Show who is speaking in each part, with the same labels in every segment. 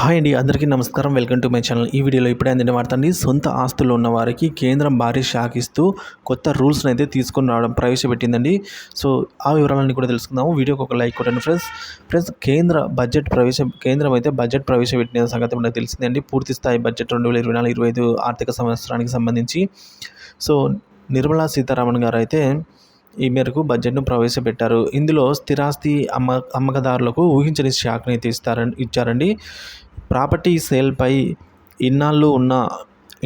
Speaker 1: Hi అండి, అందరికీ నమస్కారం. Welcome to my channel. ఈ వీడియోలో ఇప్పుడే అందిన వార్తండి. సొంత ఆస్తులు ఉన్న వారికి కేంద్రం భారీ షాక్ ఇస్తూ కొత్త రూల్స్ని అయితే తీసుకొని రావడం ప్రవేశపెట్టిందండి. సో ఆ వివరాలన్నీ కూడా తెలుసుకుందాము. వీడియోకి ఒక లైక్ కొట్టండి ఫ్రెండ్స్. కేంద్రం అయితే బడ్జెట్ ప్రవేశపెట్టిన సంగతి మనకు తెలిసిందండి. పూర్తి స్థాయి బడ్జెట్ 2024-25 ఆర్థిక సంవత్సరానికి సంబంధించి సో నిర్మలా సీతారామన్ గారు అయితే ఈ మేరకు బడ్జెట్ను ప్రవేశపెట్టారు. ఇందులో స్థిరాస్తి అమ్మకదారులకు ఊహించని షాక్ని అయితే ఇచ్చారండి. ప్రాపర్టీ సేల్పై ఇన్నాళ్ళు ఉన్న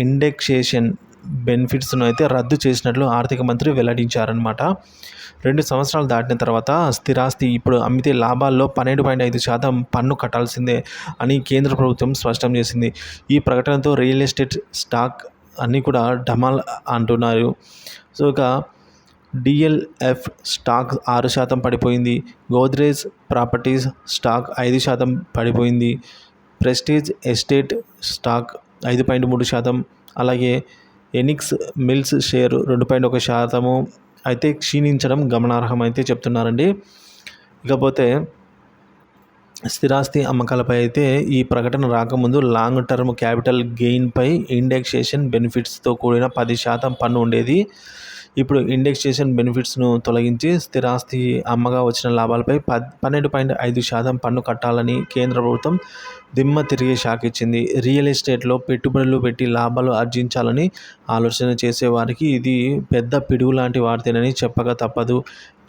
Speaker 1: ఇండెక్సేషన్ బెనిఫిట్స్ను అయితే రద్దు చేసినట్లు ఆర్థిక మంత్రి వెల్లడించారనమాట. 2 సంవత్సరాలు దాటిన తర్వాత స్థిరాస్తి ఇప్పుడు అమ్మితే లాభాల్లో 12.5% పన్ను కట్టాల్సిందే అని కేంద్ర ప్రభుత్వం స్పష్టం చేసింది. ఈ ప్రకటనతో రియల్ ఎస్టేట్ స్టాక్ అన్నీ కూడా డమాల్ అంటున్నారు. సో ఇక డిఎల్ఎఫ్ స్టాక్ 6% పడిపోయింది. గోద్రేజ్ ప్రాపర్టీస్ స్టాక్ 5% పడిపోయింది. ప్రెస్టీజ్ ఎస్టేట్ స్టాక్ 5.3%, అలాగే ఎనిక్స్ మిల్స్ షేర్ 2.1% అయితే క్షీణించడం గమనార్హం అయితే చెప్తున్నారండి. ఇకపోతే స్థిరాస్తి అమ్మకాలపై అయితే ఈ ప్రకటన రాకముందు లాంగ్ టర్మ్ క్యాపిటల్ గెయిన్పై ఇండెక్సేషన్ బెనిఫిట్స్తో కూడిన 10% పన్ను ఉండేది. ఇప్పుడు ఇండెక్సేషన్ బెనిఫిట్స్ను తొలగించి స్థిరాస్తి అమ్మగా వచ్చిన లాభాలపై 12.5% పన్ను కట్టాలని కేంద్ర ప్రభుత్వం దిమ్మ తిరిగే షాక్ ఇచ్చింది. రియల్ ఎస్టేట్లో పెట్టుబడులు పెట్టి లాభాలు ఆర్జించాలని ఆలోచన చేసేవారికి ఇది పెద్ద పిడుగు లాంటి వార్తేనని చెప్పక తప్పదు.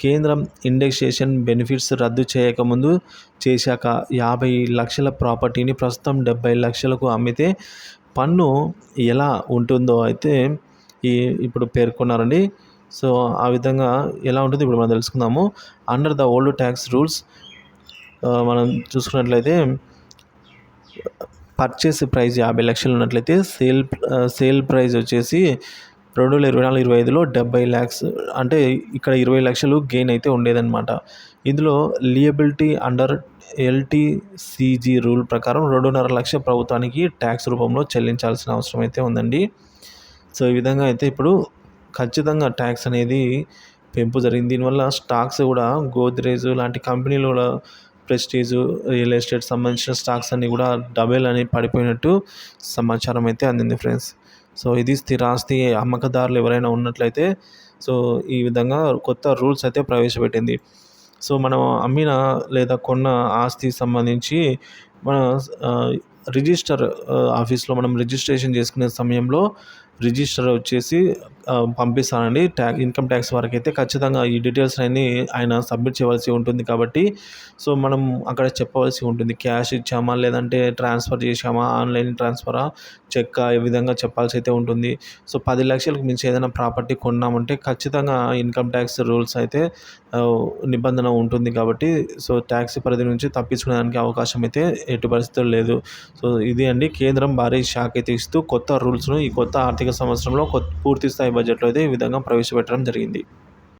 Speaker 1: కేంద్రం ఇండెక్సేషన్ బెనిఫిట్స్ రద్దు చేయకముందు చేశాక 50 లక్షల ప్రాపర్టీని ప్రస్తుతం 70 లక్షలకు అమ్మితే పన్ను ఎలా ఉంటుందో అయితే ఇప్పుడు పేర్కొన్నారండి. సో ఆ విధంగా ఎలా ఉంటుంది ఇప్పుడు మనం తెలుసుకుందాము. Under the old tax rules మనం చూసుకున్నట్లయితే పర్చేస్ ప్రైస్ 50 లక్షలు ఉన్నట్లయితే సేల్ ప్రైస్ వచ్చేసి 2024-25లో 70 lakhs, అంటే ఇక్కడ 20 లక్షలు గెయిన్ అయితే ఉండేదన్నమాట. ఇందులో లియబిలిటీ అండర్ ఎల్టీసీజీ రూల్ ప్రకారం 2.5 లక్షల ప్రభుత్వానికి ట్యాక్స్ రూపంలో చెల్లించాల్సిన అవసరం అయితే ఉందండి. సో ఈ విధంగా అయితే ఇప్పుడు ఖచ్చితంగా ట్యాక్స్ అనేది పెంపు జరిగింది. దీనివల్ల స్టాక్స్ కూడా గోద్రేజ్ లాంటి కంపెనీలు కూడా, ప్రెస్టీజ్ రియల్ ఎస్టేట్ సంబంధించిన స్టాక్స్ అన్నీ కూడా డబుల్ అని పడిపోయినట్టు సమాచారం అయితే అందింది ఫ్రెండ్స్. సో ఇది స్థిరాస్తి అమ్మకదారులు ఎవరైనా ఉన్నట్లయితే సో ఈ విధంగా కొత్త రూల్స్ అయితే ప్రవేశపెట్టింది. సో మనం అమ్మిన లేదా కొన్న ఆస్తి సంబంధించి మన రిజిస్టర్ ఆఫీస్లో మనం రిజిస్ట్రేషన్ చేసుకునే సమయంలో రిజిస్టర్ వచ్చేసి పంపిస్తానండి. ఇన్కమ్ ట్యాక్స్ వరకు అయితే ఖచ్చితంగా ఈ డీటెయిల్స్ అన్నీ ఆయన సబ్మిట్ చేయవలసి ఉంటుంది. కాబట్టి సో మనం అక్కడ చెప్పవలసి ఉంటుంది, క్యాష్ ఇచ్చామా లేదంటే ట్రాన్స్ఫర్ చేసామా, ఆన్లైన్ ట్రాన్స్ఫరా, చెక్కా, ఈ విధంగా చెప్పాల్సి అయితే ఉంటుంది. సో 10 లక్షలకు మించి ఏదైనా ప్రాపర్టీ కొన్నామంటే ఖచ్చితంగా ఇన్కమ్ ట్యాక్స్ రూల్స్ అయితే నిబంధన ఉంటుంది. కాబట్టి సో ట్యాక్స్ పరిధి నుంచి తప్పించుకోవడానికి అవకాశం అయితే ఎట్టి పరిస్థితుల్లో లేదు. సో ఇది అండి, కేంద్రం భారీ షాక్ అయితే ఇస్తూ కొత్త రూల్స్ను ఈ కొత్త ఆర్థిక సంవత్సరంలో పూర్తి స్థాయి బడ్జెట్లో అయితే ఈ విధంగా ప్రవేశపెట్టడం జరిగింది.